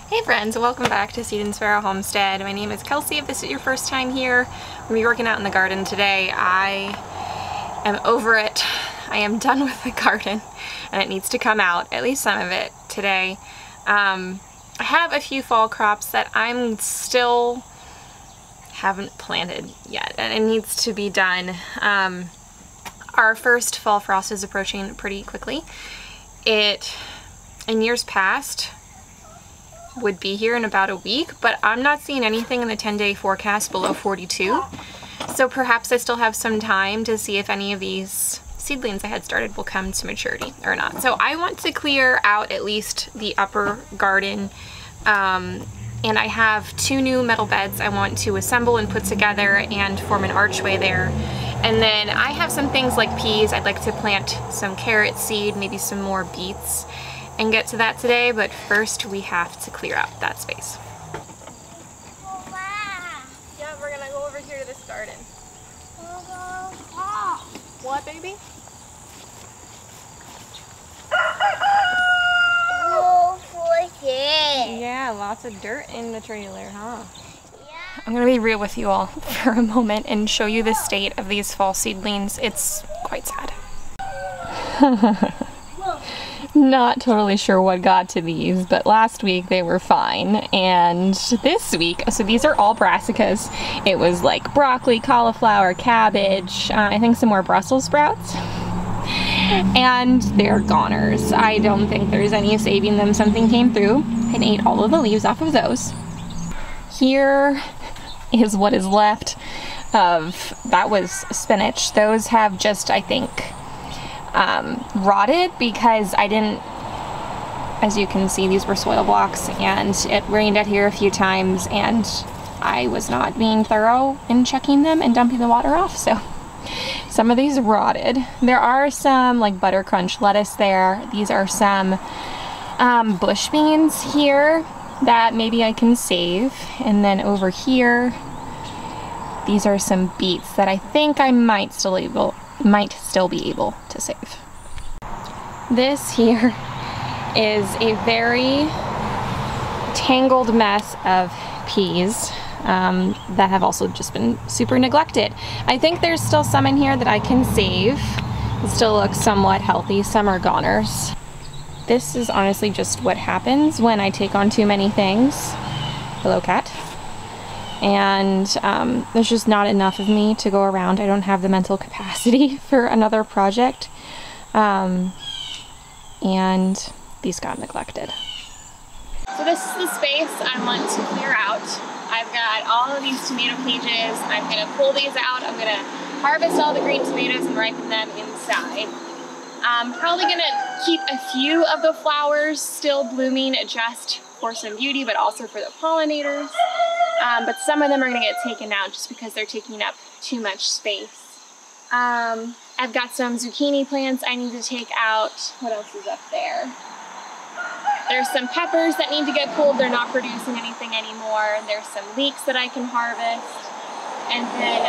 Hey friends, welcome back to Seed and Sparrow Homestead. My name is Kelsey. If this is your first time here, we're going to be working out in the garden today. I am over it. I am done with the garden and it needs to come out, at least some of it today. I have a few fall crops that I'm still haven't planted yet and it needs to be done. Our first fall frost is approaching pretty quickly. It, in years past, would be here in about a week, but I'm not seeing anything in the 10-day forecast below 42. So perhaps I still have some time to see if any of these seedlings I had started will come to maturity or not. So I want to clear out at least the upper garden, and I have 2 new metal beds I want to assemble and put together and form an archway there. And then I have some things like peas. I'd like to plant some carrot seed, maybe some more beets, and get to that today, but first we have to clear out that space. Yeah, we're gonna go over here to this garden. What, baby? Yeah, lots of dirt in the trailer, huh? Yeah. I'm gonna be real with you all for a moment and show you the state of these fall seedlings. It's quite sad. Not totally sure what got to these, but last week they were fine, and this week, so these are all brassicas. It was like broccoli, cauliflower, cabbage, I think some more Brussels sprouts, and they're goners. I don't think there's any saving them. Something came through and ate all of the leaves off of those. Here is what is left of, that was spinach. Those have just, I think, rotted because I didn't, as you can see, these were soil blocks and it rained out here a few times and I was not being thorough in checking them and dumping the water off, so some of these rotted. There are some like butter crunch lettuce there. These are some bush beans here that maybe I can save, and then over here these are some beets that I think I might still be able to save. This here is a very tangled mess of peas that have also just been super neglected. I think there's still some in here that I can save. It still looks somewhat healthy. Some are goners. This is honestly just what happens when I take on too many things. Hello, cat. And there's just not enough of me to go around. I don't have the mental capacity for another project, and these got neglected. So this is the space I want to clear out. I've got all of these tomato cages. I'm going to pull these out. I'm going to harvest all the green tomatoes and ripen them inside. I'm probably going to keep a few of the flowers still blooming just for some beauty, but also for the pollinators. But some of them are going to get taken out just because they're taking up too much space. I've got some zucchini plants I need to take out. What else is up there? There's some peppers that need to get pulled. They're not producing anything anymore. There's some leeks that I can harvest. And then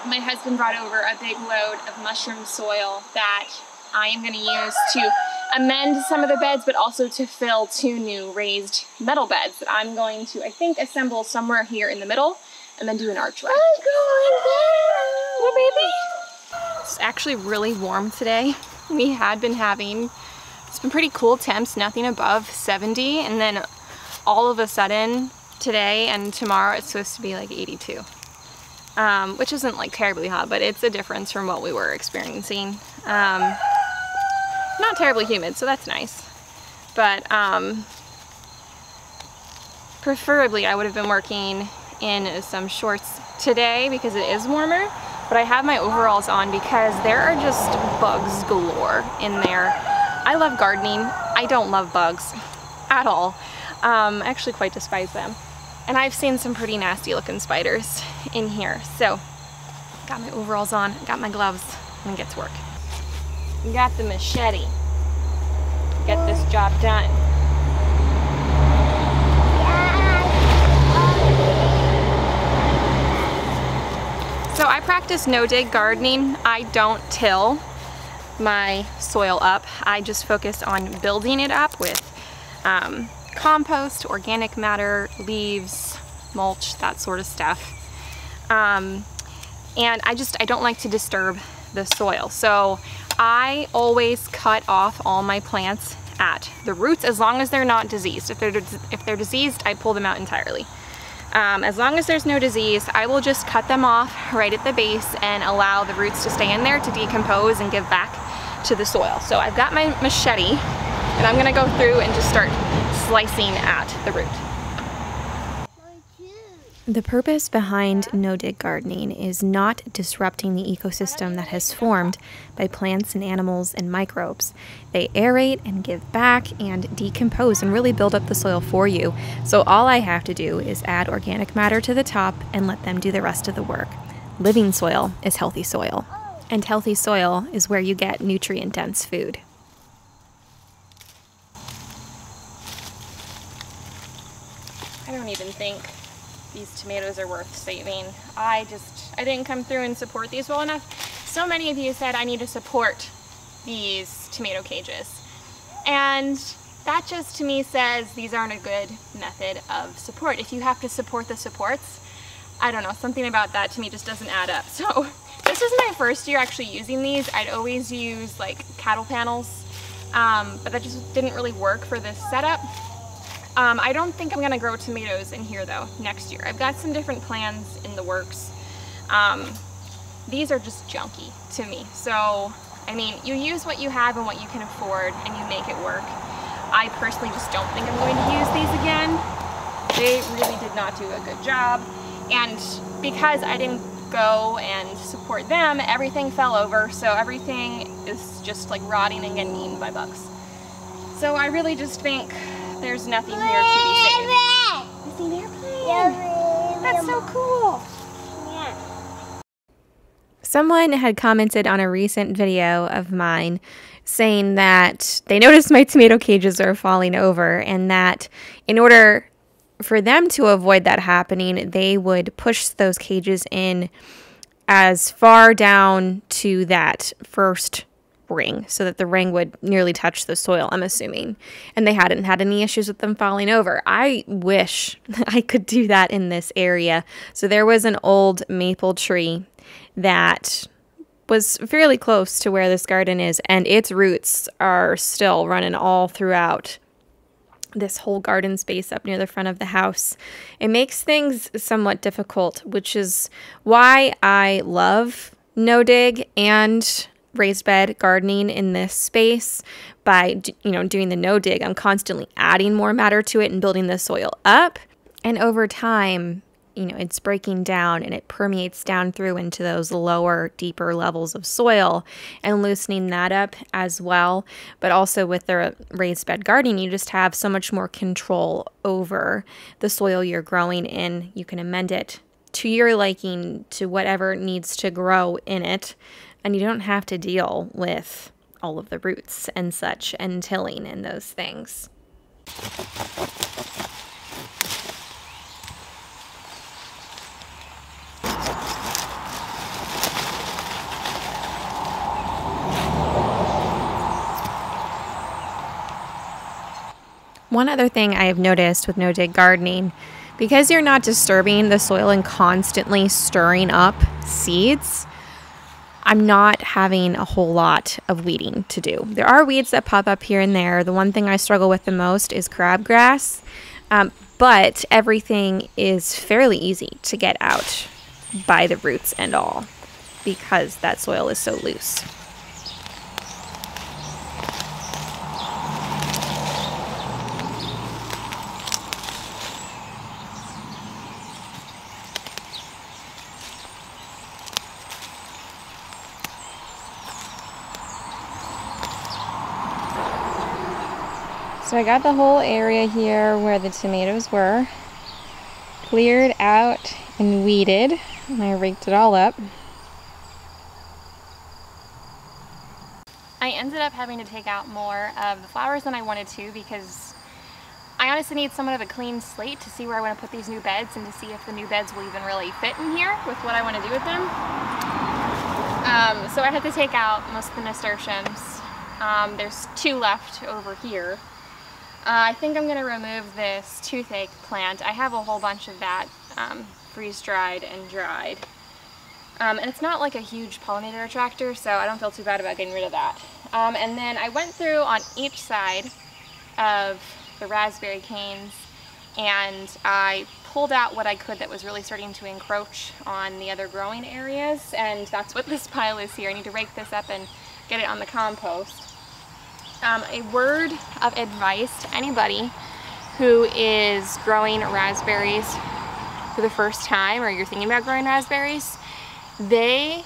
my husband brought over a big load of mushroom soil that I am going to use to amend some of the beds, but also to fill 2 new raised metal beds that I'm going to, I think, assemble somewhere here in the middle and then do an archway. I'm going down! What, baby? It's actually really warm today. We had been having, it's been pretty cool temps, nothing above 70, and then all of a sudden today and tomorrow it's supposed to be like 82. Which isn't like terribly hot, but it's a difference from what we were experiencing. Not terribly humid, so that's nice. But preferably I would have been working in some shorts today because it is warmer, but I have my overalls on because there are just bugs galore in there. I love gardening. I don't love bugs at all. I actually quite despise them. And I've seen some pretty nasty looking spiders in here. So, got my overalls on, got my gloves, and get to work. Got the machete. Get this job done. So I practice no-dig gardening. I don't till my soil up. I just focus on building it up with compost, organic matter, leaves, mulch, that sort of stuff. And I don't like to disturb the soil. So I always cut off all my plants at the roots as long as they're not diseased. If they're diseased, I pull them out entirely. As long as there's no disease, I will just cut them off right at the base and allow the roots to stay in there to decompose and give back to the soil. So I've got my machete and I'm gonna go through and just start slicing at the root. The purpose behind no-dig gardening is not disrupting the ecosystem that has formed by plants and animals and microbes. They aerate and give back and decompose and really build up the soil for you. So all I have to do is add organic matter to the top and let them do the rest of the work. Living soil is healthy soil, and healthy soil is where you get nutrient-dense food. I don't even think these tomatoes are worth saving. I didn't come through and support these well enough. So many of you said I need to support these tomato cages. And that just to me says these aren't a good method of support. If you have to support the supports, I don't know, something about that to me just doesn't add up. So this is my first year actually using these. I'd always use like cattle panels, but that just didn't really work for this setup. I don't think I'm gonna grow tomatoes in here though next year. I've got some different plans in the works. These are just junky to me. So, I mean, you use what you have and what you can afford and you make it work. I personally just don't think I'm going to use these again. They really did not do a good job. And because I didn't go and support them, everything fell over. So everything is just like rotting and getting eaten by bugs. So I really just think there's nothing here to be saved. I see an airplane. That's so cool. Yeah. Someone had commented on a recent video of mine saying that they noticed my tomato cages are falling over and that in order for them to avoid that happening, they would push those cages in as far down to that first ring so that the ring would nearly touch the soil, I'm assuming. And they hadn't had any issues with them falling over. I wish I could do that in this area. So there was an old maple tree that was fairly close to where this garden is, and its roots are still running all throughout this whole garden space up near the front of the house. It makes things somewhat difficult, which is why I love no-dig and raised bed gardening in this space. By doing the no dig, I'm constantly adding more matter to it and building the soil up, and over time it's breaking down and it permeates down through into those lower, deeper levels of soil and loosening that up as well. But also with the raised bed gardening, you just have so much more control over the soil you're growing in. You can amend it to your liking, to whatever needs to grow in it. And you don't have to deal with all of the roots and such and tilling and those things. One other thing I have noticed with no-dig gardening, because you're not disturbing the soil and constantly stirring up seeds, I'm not having a whole lot of weeding to do. There are weeds that pop up here and there. The one thing I struggle with the most is crabgrass, but everything is fairly easy to get out by the roots and all because that soil is so loose. So I got the whole area here where the tomatoes were cleared out and weeded, and I raked it all up. I ended up having to take out more of the flowers than I wanted to because I honestly need somewhat of a clean slate to see where I want to put these new beds and to see if the new beds will even really fit in here with what I want to do with them. So I had to take out most of the nasturtiums. There's two left over here. I think I'm going to remove this toothache plant. I have a whole bunch of that freeze-dried and dried. And it's not like a huge pollinator attractor, so I don't feel too bad about getting rid of that. And then I went through on each side of the raspberry canes and I pulled out what I could that was really starting to encroach on the other growing areas, and that's what this pile is here. I need to rake this up and get it on the compost. A word of advice to anybody who is growing raspberries for the first time, or you're thinking about growing raspberries, they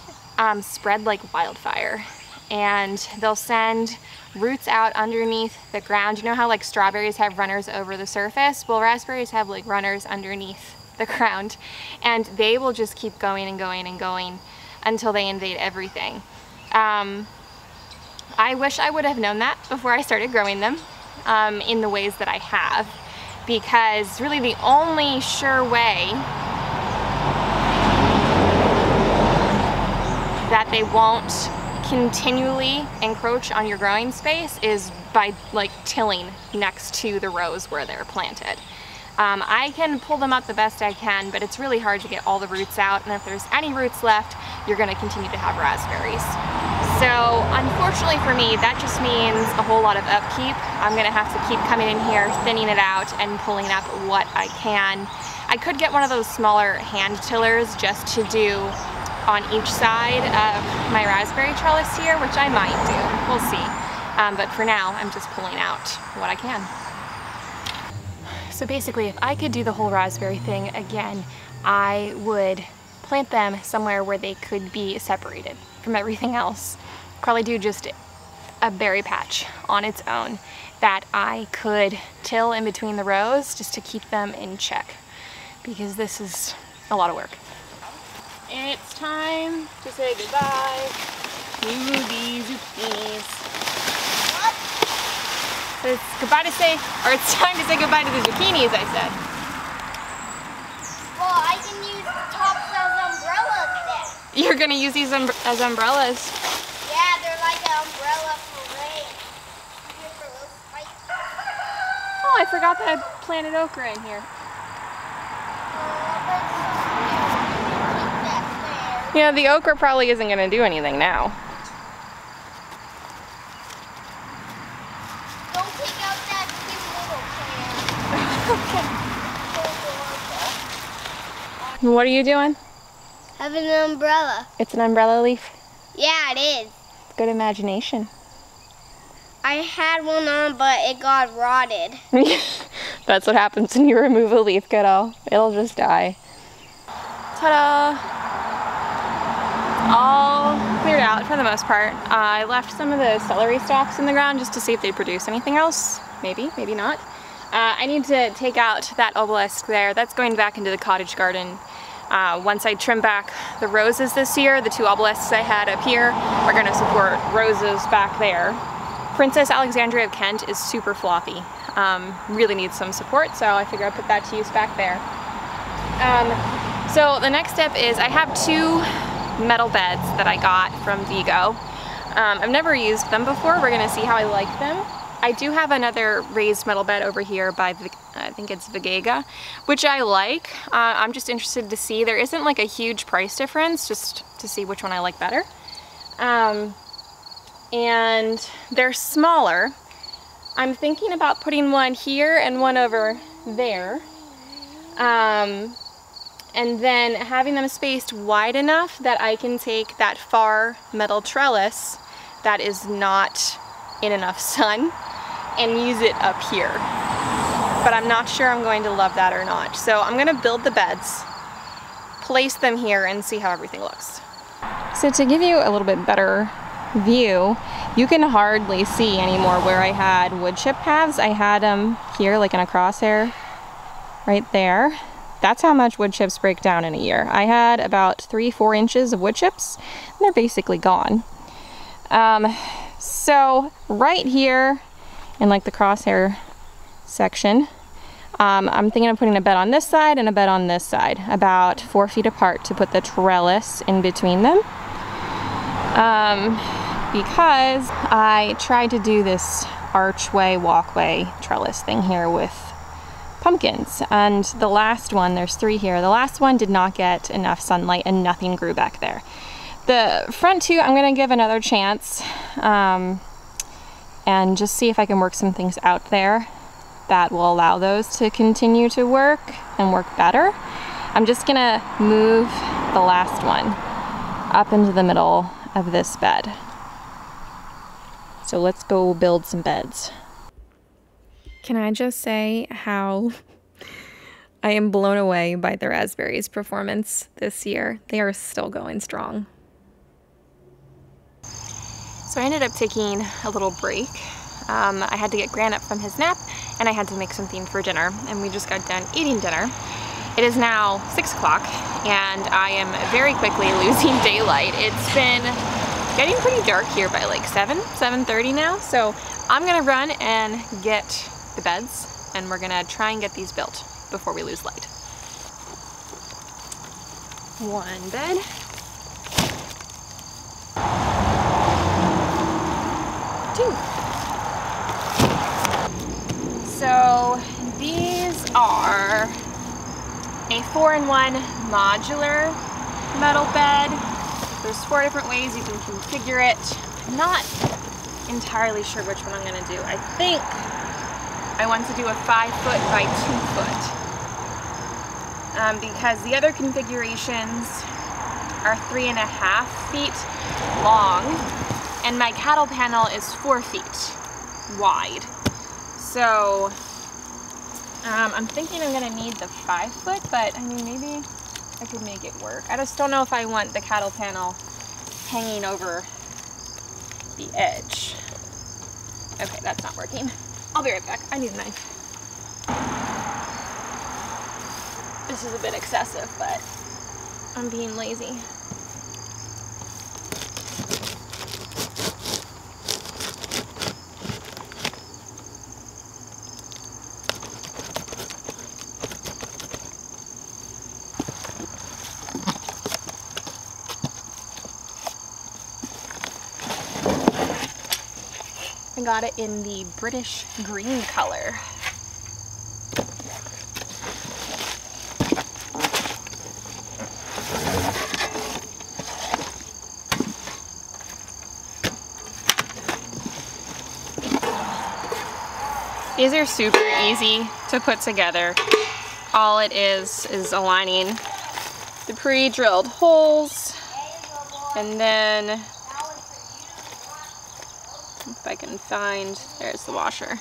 spread like wildfire, and they'll send roots out underneath the ground. You know how like strawberries have runners over the surface? Well, raspberries have like runners underneath the ground, and they will just keep going and going and going until they invade everything. I wish I would have known that before I started growing them in the ways that I have, because really the only sure way that they won't continually encroach on your growing space is by like tilling next to the rows where they're planted. I can pull them up the best I can, but it's really hard to get all the roots out, and if there's any roots left, you're going to continue to have raspberries. So unfortunately for me, that just means a whole lot of upkeep. I'm going to have to keep coming in here, thinning it out, and pulling up what I can. I could get one of those smaller hand tillers just to do on each side of my raspberry trellis here, which I might do. We'll see. But for now, I'm just pulling out what I can. So basically, if I could do the whole raspberry thing again, I would plant them somewhere where they could be separated from everything else. Probably do just a berry patch on its own that I could till in between the rows just to keep them in check, because this is a lot of work. It's time to say goodbye to these zucchinis. What? So it's goodbye to say, or it's time to say goodbye to the zucchinis, I said. Well, I can use tops as umbrellas then. You're gonna use these as umbrellas. Yeah, they're like an umbrella for rain. For those spikes. Oh, I forgot that I planted okra in here. Yeah, the okra probably isn't gonna do anything now. Don't take out that cute little plant. What are you doing? Having an umbrella. It's an umbrella leaf. Yeah, it is. Good imagination. I had one on, but it got rotted. That's what happens when you remove a leaf, kiddo. It'll just die. Ta-da! All cleared out for the most part. I left some of the celery stalks in the ground just to see if they produce anything else. Maybe, maybe not. I need to take out that obelisk there. That's going back into the cottage garden. Once I trim back the roses this year, the two obelisks I had up here are going to support roses back there. Princess Alexandria of Kent is super floppy. Really needs some support, so I figure I'll put that to use back there. So the next step is I have two metal beds that I got from Vego. I've never used them before. We're gonna see how I like them. I do have another raised metal bed over here by, I think it's Vego, which I like. I'm just interested to see. There isn't like a huge price difference, just to see which one I like better. And they're smaller. I'm thinking about putting one here and one over there. And then having them spaced wide enough that I can take that far metal trellis that is not in enough sun and use it up here. But I'm not sure I'm going to love that or not. So I'm gonna build the beds, place them here, and see how everything looks. So to give you a little bit better view, you can hardly see anymore where I had wood chip paths. I had them here like in a crosshair right there. That's how much wood chips break down in a year. I had about 3-4 inches of wood chips, and they're basically gone. So right here in like the crosshair section, I'm thinking of putting a bed on this side and a bed on this side, about 4 feet apart, to put the trellis in between them. Because I tried to do this archway, walkway, trellis thing here with pumpkins. And the last one, there's 3 here, the last one did not get enough sunlight and nothing grew back there. The front 2, I'm gonna give another chance and just see if I can work some things out there that will allow those to continue to work and work better. I'm just gonna move the last one up into the middle of this bed. So let's go build some beds. Can I just say how I am blown away by the raspberries' performance this year. They are still going strong. So I ended up taking a little break. I had to get Grant up from his nap and I had to make something for dinner, and we just got done eating dinner. It is now 6 o'clock and I am very quickly losing daylight. It's been getting pretty dark here by like 7:30 now, so I'm gonna run and get the beds and we're gonna try and get these built before we lose light. 1 bed. So these are a 4-in-1 modular metal bed. There's 4 different ways you can configure it. I'm not entirely sure which one I'm gonna do. I think I want to do a 5-foot by 2-foot because the other configurations are 3.5 feet long and my cattle panel is 4 feet wide. So I'm thinking I'm gonna need the 5-foot, but I mean, maybe I could make it work. I just don't know if I want the cattle panel hanging over the edge. Okay, that's not working. I'll be right back. I need a knife. This is a bit excessive, but I'm being lazy. I got it in the British green color. These are super easy to put together. All it is aligning the pre-drilled holes, and then if I can find, there's the washer.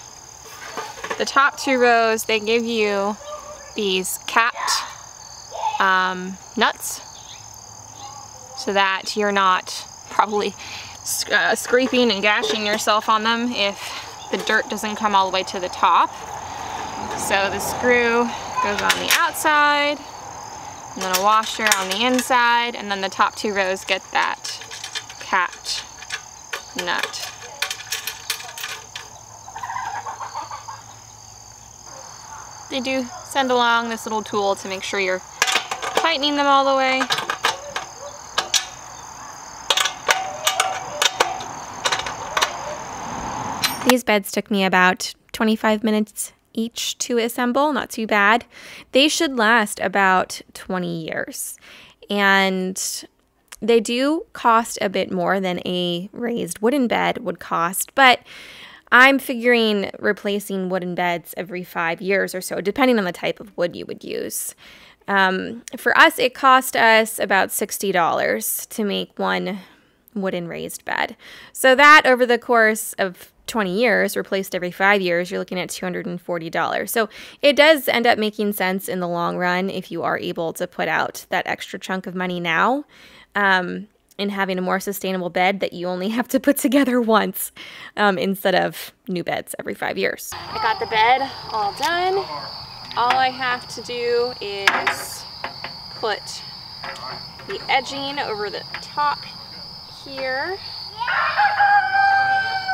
The top 2 rows, they give you these capped nuts so that you're not probably scraping and gashing yourself on them if the dirt doesn't come all the way to the top. So the screw goes on the outside, and then a washer on the inside, and then the top 2 rows get that capped nut. They do send along this little tool to make sure you're tightening them all the way. These beds took me about 25 minutes each to assemble, not too bad. They should last about 20 years. And they do cost a bit more than a raised wooden bed would cost, but I'm figuring replacing wooden beds every 5 years or so, depending on the type of wood you would use. For us, it cost us about $60 to make one wooden raised bed. So that over the course of 20 years, replaced every 5 years, you're looking at $240. So it does end up making sense in the long run if you are able to put out that extra chunk of money now. And having a more sustainable bed that you only have to put together once instead of new beds every 5 years. I got the bed all done. All I have to do is put the edging over the top here.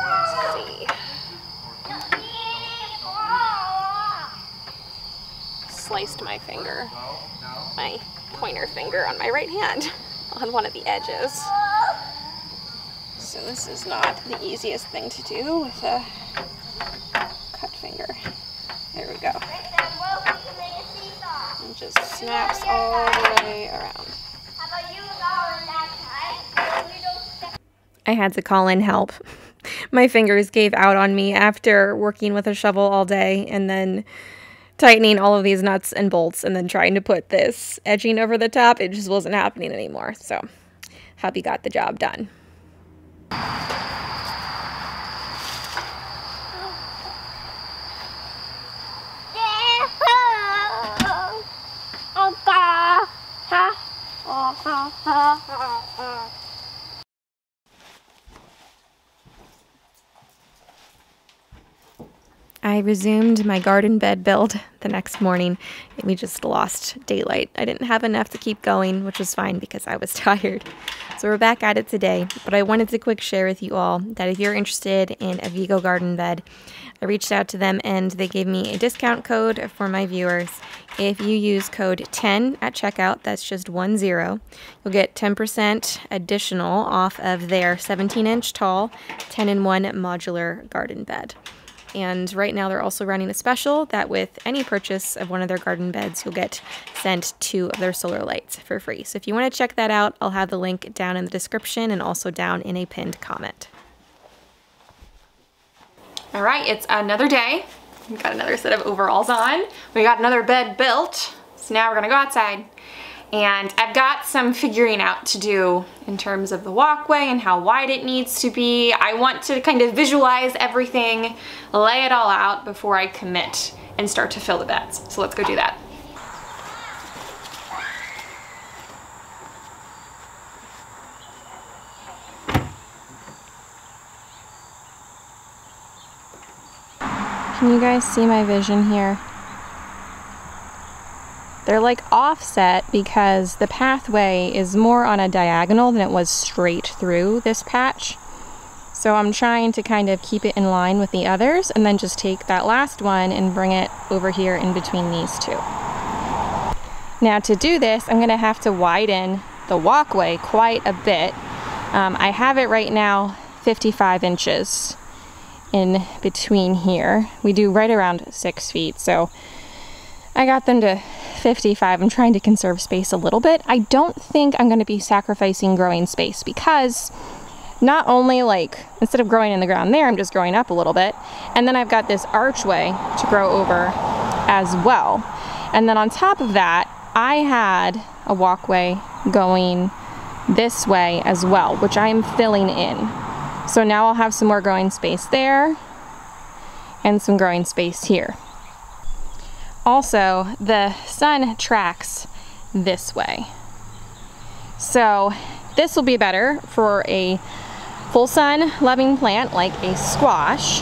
Let's see. Sliced my finger, my pointer finger on my right hand, on one of the edges. So this is not the easiest thing to do with a just snaps all the way around. How about you all in that time? We don't I had to call in help. My fingers gave out on me after working with a shovel all day and then tightening all of these nuts and bolts and then trying to put this edging over the top. It just wasn't happening anymore. So hubby got the job done. I resumed my garden bed build the next morning. We just lost daylight. I didn't have enough to keep going, which was fine because I was tired. So we're back at it today, but I wanted to quick share with you all that if you're interested in a Vego garden bed, I reached out to them and they gave me a discount code for my viewers. If you use code 10 at checkout, that's just 10, you'll get 10% additional off of their 17-inch tall 10-in-1 modular garden bed. And right now they're also running a special that with any purchase of one of their garden beds, you'll get sent 2 of their solar lights for free. So if you want to check that out, I'll have the link down in the description and also down in a pinned comment. All right, it's another day. We've got another set of overalls on. We got another bed built. So now we're gonna go outside. And I've got some figuring out to do in terms of the walkway and how wide it needs to be. I want to kind of visualize everything, lay it all out before I commit and start to fill the beds. So let's go do that. Can you guys see my vision here? They're like offset because the pathway is more on a diagonal than it was straight through this patch. So I'm trying to kind of keep it in line with the others and then just take that last one and bring it over here in between these two. Now to do this, I'm gonna have to widen the walkway quite a bit. I have it right now 55 inches in between here. We do right around 6 feet, so I got them to 55. I'm trying to conserve space a little bit. I don't think I'm going to be sacrificing growing space because not only like instead of growing in the ground there, I'm just growing up a little bit. And then I've got this archway to grow over as well. And then on top of that, I had a walkway going this way as well, which I am filling in. So now I'll have some more growing space there and some growing space here. Also, the sun tracks this way. So this will be better for a full sun loving plant like a squash.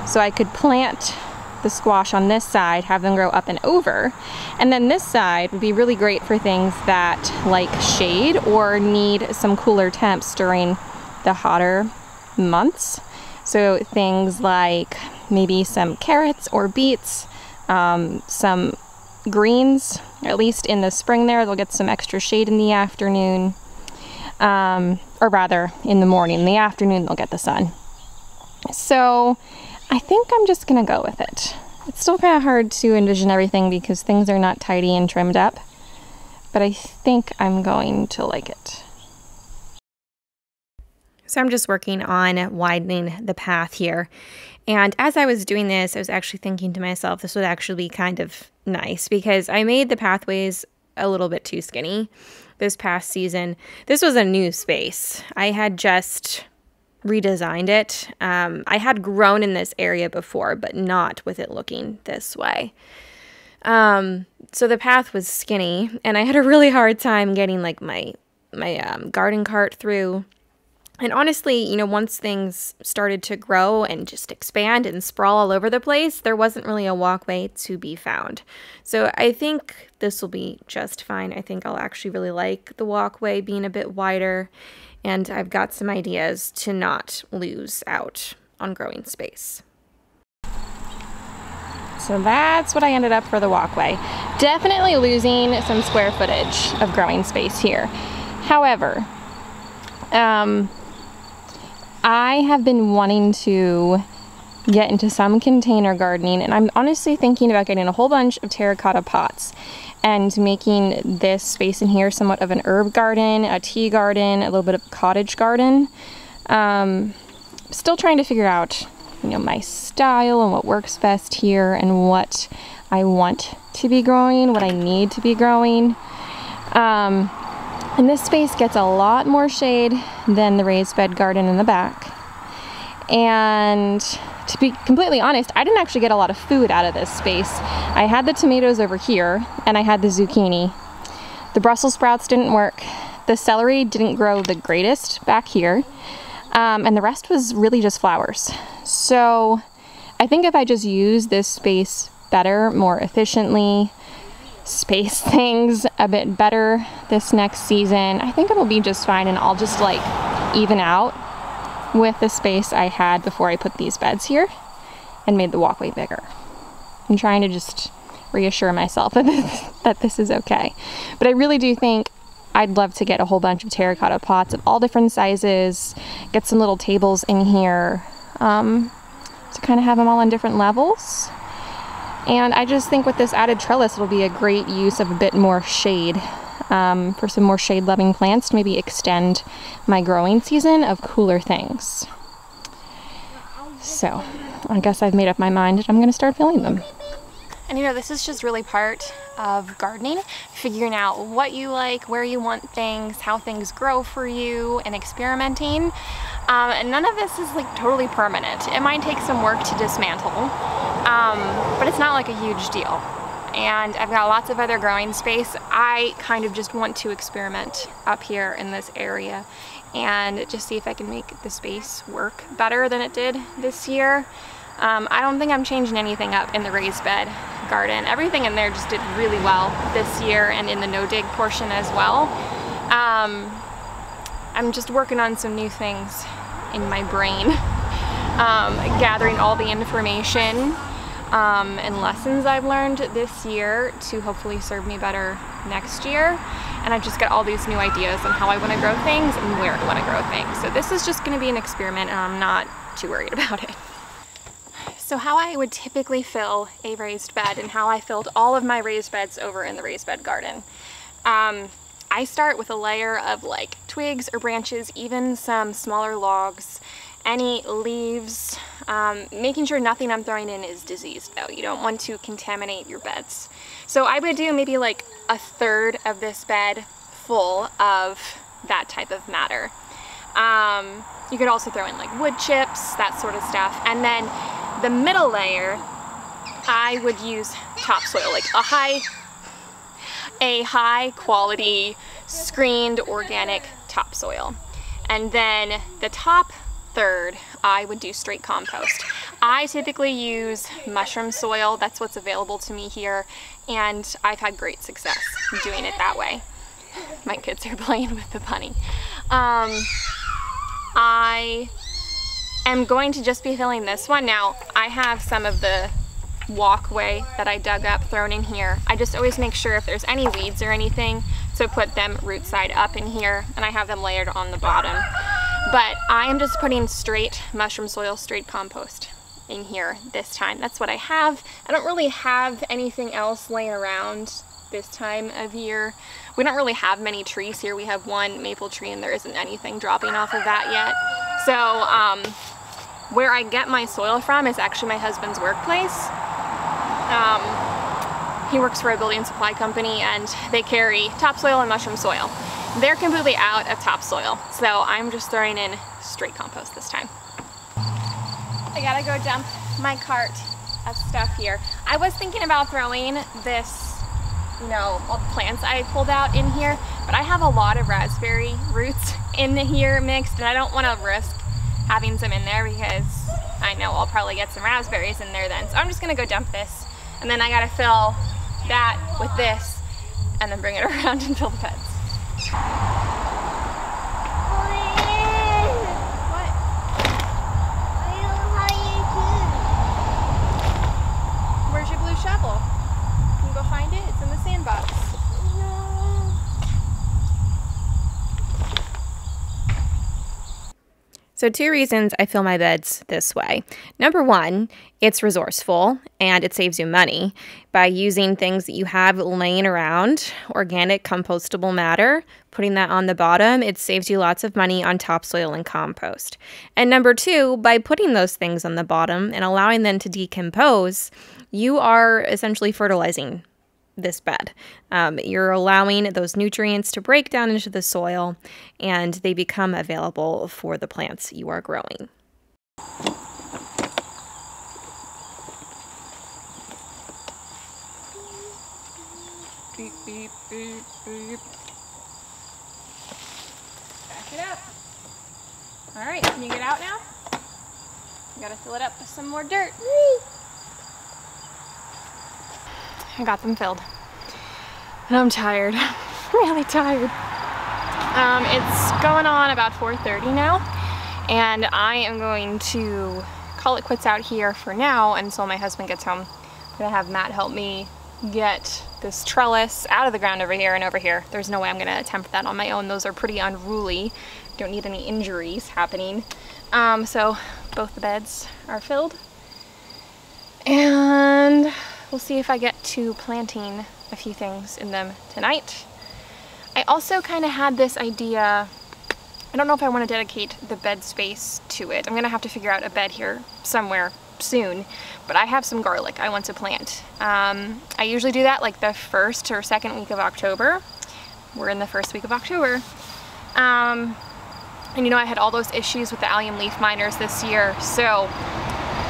So I could plant the squash on this side, have them grow up and over. And then this side would be really great for things that like shade or need some cooler temps during the hotter months. So things like maybe some carrots or beets, some greens, at least in the spring there, they'll get some extra shade in the afternoon, or rather in the morning. In the afternoon, they'll get the sun. So I think I'm just gonna go with it. It's still kind of hard to envision everything because things are not tidy and trimmed up, but I think I'm going to like it. So I'm just working on widening the path here. And as I was doing this, I was actually thinking to myself, this would actually be kind of nice because I made the pathways a little bit too skinny this past season. This was a new space. I had just redesigned it. I had grown in this area before, but not with it looking this way. So the path was skinny and I had a really hard time getting like my garden cart through. And honestly, you know, once things started to grow and just expand and sprawl all over the place, there wasn't really a walkway to be found. So I think this will be just fine. I think I'll actually really like the walkway being a bit wider. And I've got some ideas to not lose out on growing space. So that's what I ended up for the walkway. Definitely losing some square footage of growing space here. However, I have been wanting to get into some container gardening, and I'm honestly thinking about getting a whole bunch of terracotta pots. and making this space in here somewhat of an herb garden, a tea garden, a little bit of cottage garden. Still trying to figure out, you know, my style and what works best here and what I want to be growing, what I need to be growing. And this space gets a lot more shade than the raised bed garden in the back. And to be completely honest, I didn't actually get a lot of food out of this space. I had the tomatoes over here and I had the zucchini. The Brussels sprouts didn't work. The celery didn't grow the greatest back here. And the rest was really just flowers. So I think if I just use this space better, more efficiently, space things a bit better this next season, I think it'll be just fine, and I'll just like even out with the space I had before I put these beds here and made the walkway bigger. I'm trying to just reassure myself that this is okay. But I really do think I'd love to get a whole bunch of terracotta pots of all different sizes, get some little tables in here to kind of have them all on different levels. And I just think with this added trellis, it'll be a great use of a bit more shade for some more shade-loving plants to maybe extend my growing season of cooler things. So I guess I've made up my mind that I'm going to start filling them. And you know, this is just really part of gardening, figuring out what you like, where you want things, how things grow for you, and experimenting. And none of this is like totally permanent. It might take some work to dismantle, but it's not like a huge deal. And I've got lots of other growing space. I kind of just want to experiment up here in this area and just see if I can make the space work better than it did this year. I don't think I'm changing anything up in the raised bed garden. Everything in there just did really well this year, and in the no-dig portion as well. I'm just working on some new things in my brain, gathering all the information and lessons I've learned this year to hopefully serve me better next year. And I've just got all these new ideas on how I want to grow things and where I want to grow things. So this is just going to be an experiment, and I'm not too worried about it. So how I would typically fill a raised bed, and how I filled all of my raised beds over in the raised bed garden. I start with a layer of like twigs or branches, even some smaller logs, any leaves, making sure nothing I'm throwing in is diseased though. You don't want to contaminate your beds. So I would do maybe like a third of this bed full of that type of matter. You could also throw in like wood chips, that sort of stuff. And then the middle layer, I would use topsoil, like a high quality screened organic topsoil. And then the top third, I would do straight compost. I typically use mushroom soil. That's what's available to me here, and I've had great success doing it that way. My kids are playing with the bunny. I am going to just be filling this one. Now, I have some of the walkway that I dug up thrown in here. I just always make sure if there's any weeds or anything to put them root side up in here, and I have them layered on the bottom. But I am just putting straight mushroom soil, straight compost in here this time. That's what I have. I don't really have anything else laying around this time of year. We don't really have many trees here. We have one maple tree and there isn't anything dropping off of that yet. So where I get my soil from is actually my husband's workplace. He works for a building supply company and they carry topsoil and mushroom soil. They're completely out of topsoil, so I'm just throwing in straight compost this time. I gotta go dump my cart of stuff here. I was thinking about throwing this, you know, all the plants I pulled out in here, but I have a lot of raspberry roots in here mixed, and I don't want to risk having some in there because I know I'll probably get some raspberries in there then. So I'm just gonna go dump this, and then I gotta fill that with this, and then bring it around and fill the beds. What? Where's your blue shovel? Can you go find it? It's in the sandbox. So 2 reasons I fill my beds this way. Number 1, it's resourceful and it saves you money. By using things that you have laying around, organic compostable matter, putting that on the bottom, it saves you lots of money on topsoil and compost. And number 2, by putting those things on the bottom and allowing them to decompose, you are essentially fertilizing this bed. You're allowing those nutrients to break down into the soil and they become available for the plants you are growing. Beep, beep, beep, beep. Back it up. All right, can you get out now? You gotta fill it up with some more dirt. I got them filled. And I'm tired. Really tired. It's going on about 4:30 now, and I am going to call it quits out here for now until my husband gets home. I'm gonna have Matt help me get this trellis out of the ground over here and over here. There's no way I'm gonna attempt that on my own. Those are pretty unruly. Don't need any injuries happening. So both the beds are filled, and we'll see if I get to planting a few things in them tonight. I also kind of had this idea, I don't know if I want to dedicate the bed space to it. I'm going to have to figure out a bed here somewhere soon, but I have some garlic I want to plant. I usually do that like the 1st or 2nd week of October. We're in the 1st week of October. And you know, I had all those issues with the allium leaf miners this year, so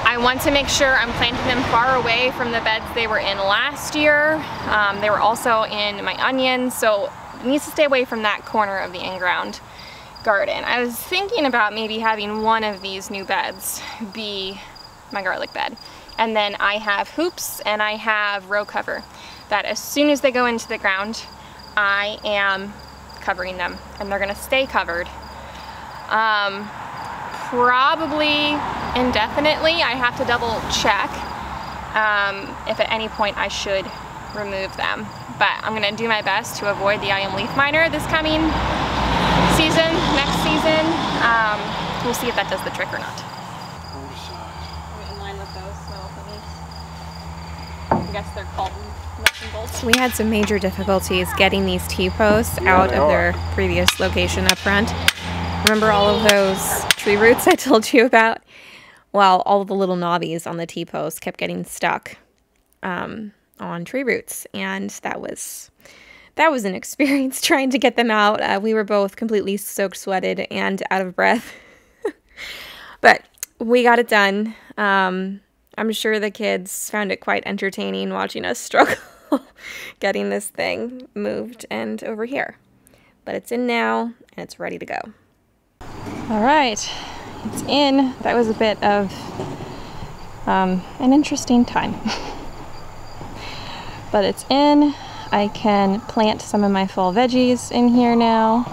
I want to make sure I'm planting them far away from the beds they were in last year. They were also in my onions, so it needs to stay away from that corner of the in-ground garden. I was thinking about maybe having one of these new beds be my garlic bed. And then I have hoops and I have row cover that as soon as they go into the ground, I am covering them and they're gonna stay covered. Probably indefinitely. I have to double check if at any point I should remove them. But I'm going to do my best to avoid the allium leaf miner this coming season, next season. We'll see if that does the trick or not. In line with those small thingies. I guess they're called nuts and bolts. We had some major difficulties getting these T-posts out of their previous location up front. Remember all of those tree roots I told you about? Well, all of the little knobbies on the T-posts kept getting stuck on tree roots, and that was an experience trying to get them out. We were both completely soaked, sweated, and out of breath. But we got it done. I'm sure the kids found it quite entertaining watching us struggle getting this thing moved and over here. But it's in now, and it's ready to go. All right, it's in. That was a bit of an interesting time. But it's in. I can plant some of my fall veggies in here now.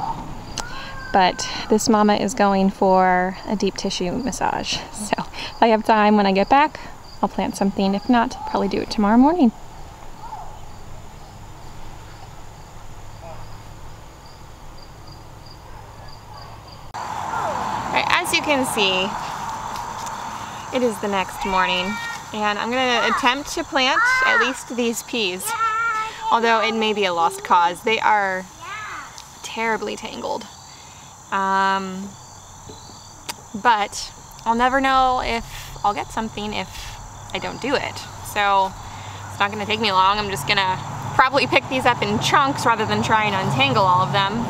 But this mama is going for a deep tissue massage. So if I have time when I get back, I'll plant something. If not, I'll probably do it tomorrow morning. As you can see, it is the next morning, and I'm going to attempt to plant at least these peas, although it may be a lost cause. They are terribly tangled, but I'll never know if I'll get something if I don't do it. So it's not going to take me long. I'm just going to probably pick these up in chunks rather than try and untangle all of them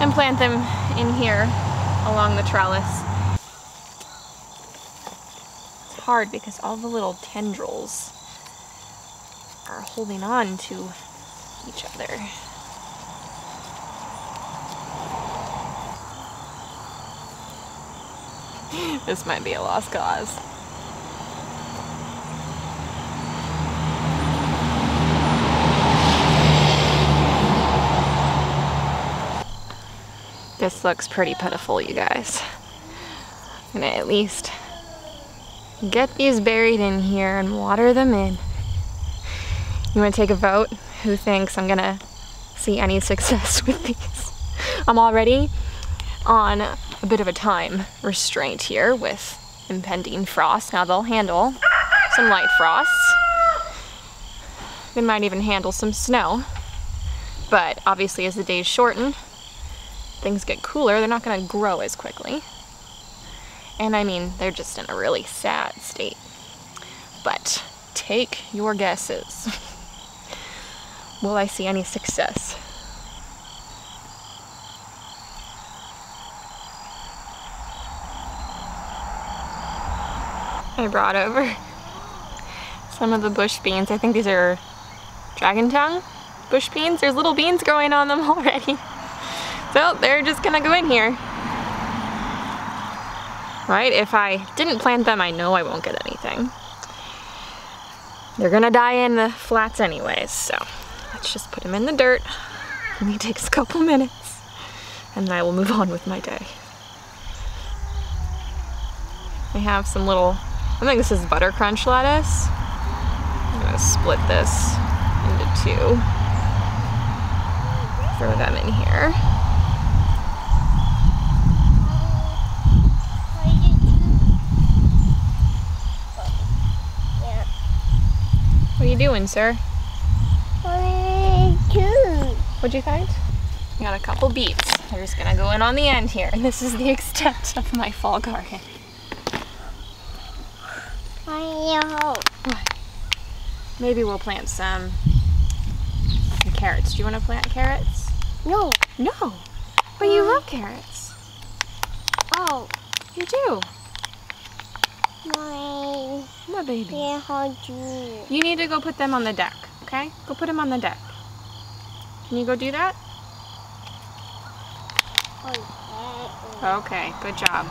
and plant them in here along the trellis. It's hard because all the little tendrils are holding on to each other. This might be a lost cause. This looks pretty pitiful, you guys. I'm gonna at least get these buried in here and water them in. You wanna take a vote? Who thinks I'm gonna see any success with these? I'm already on a bit of a time restraint here with impending frost. Now they'll handle some light frosts. They might even handle some snow. But obviously as the days shorten, things get cooler, they're not gonna grow as quickly. And I mean, they're just in a really sad state. But take your guesses. Will I see any success? I brought over some of the bush beans. I think these are dragon tongue bush beans. There's little beans growing on them already. So they're just gonna go in here. Right? If I didn't plant them, I know I won't get anything. They're gonna die in the flats anyways, so let's just put them in the dirt. It only takes a couple minutes, and then I will move on with my day. I have some little, I think this is butter crunch lettuce. I'm gonna split this into two. Throw them in here. What are you doing, sir? What'd you find? I got a couple beets. They're just gonna go in on the end here. And this is the extent of my fall garden. Maybe we'll plant some carrots. Do you want to plant carrots? No. No. But you love carrots. Oh. You do. My baby. Yeah, how do You need to go put them on the deck, okay? Go put them on the deck. Can you go do that? Okay, good job.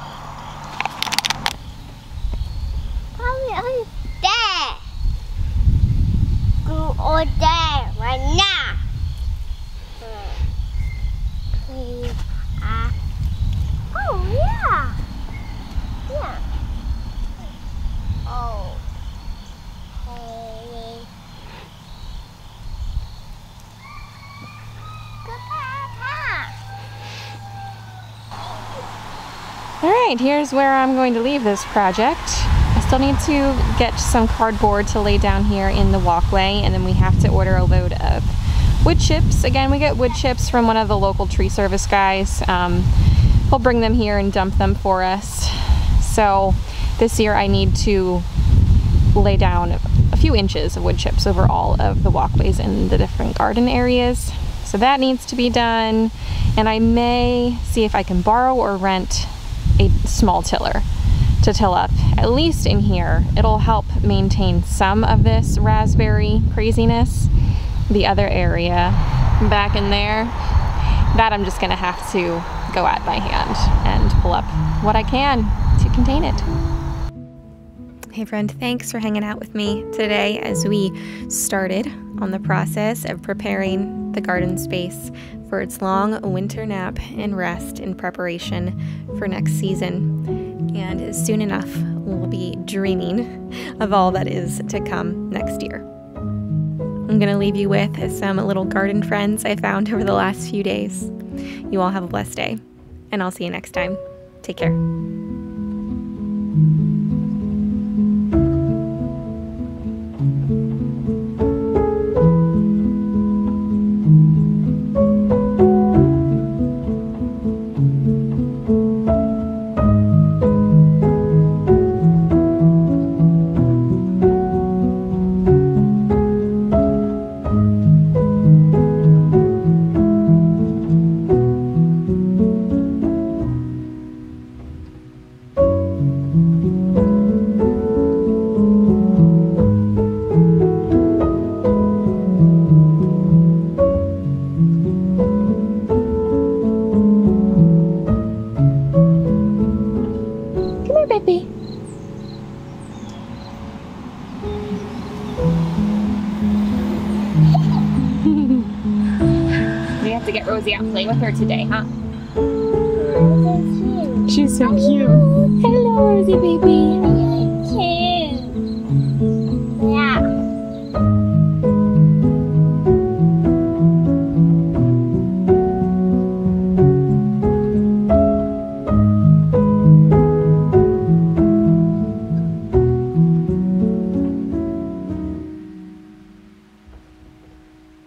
I'm there. Go all there right now. Oh yeah. Yeah. Oh. Alright, here's where I'm going to leave this project. I still need to get some cardboard to lay down here in the walkway, and then we have to order a load of wood chips. Again, we get wood chips from one of the local tree service guys. He'll bring them here and dump them for us. So this year I need to lay down a few inches of wood chips over all of the walkways in the different garden areas. So that needs to be done, and I may see if I can borrow or rent a small tiller to till up, at least in here. It'll help maintain some of this raspberry craziness. The other area back in there, that I'm just gonna have to go at by hand and pull up what I can to contain it. Hey friend, thanks for hanging out with me today as we started on the process of preparing the garden space for its long winter nap and rest in preparation for next season. And soon enough, we'll be dreaming of all that is to come next year. I'm gonna leave you with some little garden friends I found over the last few days. You all have a blessed day, and I'll see you next time. Take care. Rosie out and play with her today, huh? She's so cute. Hello, Rosie baby. Yeah.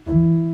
you.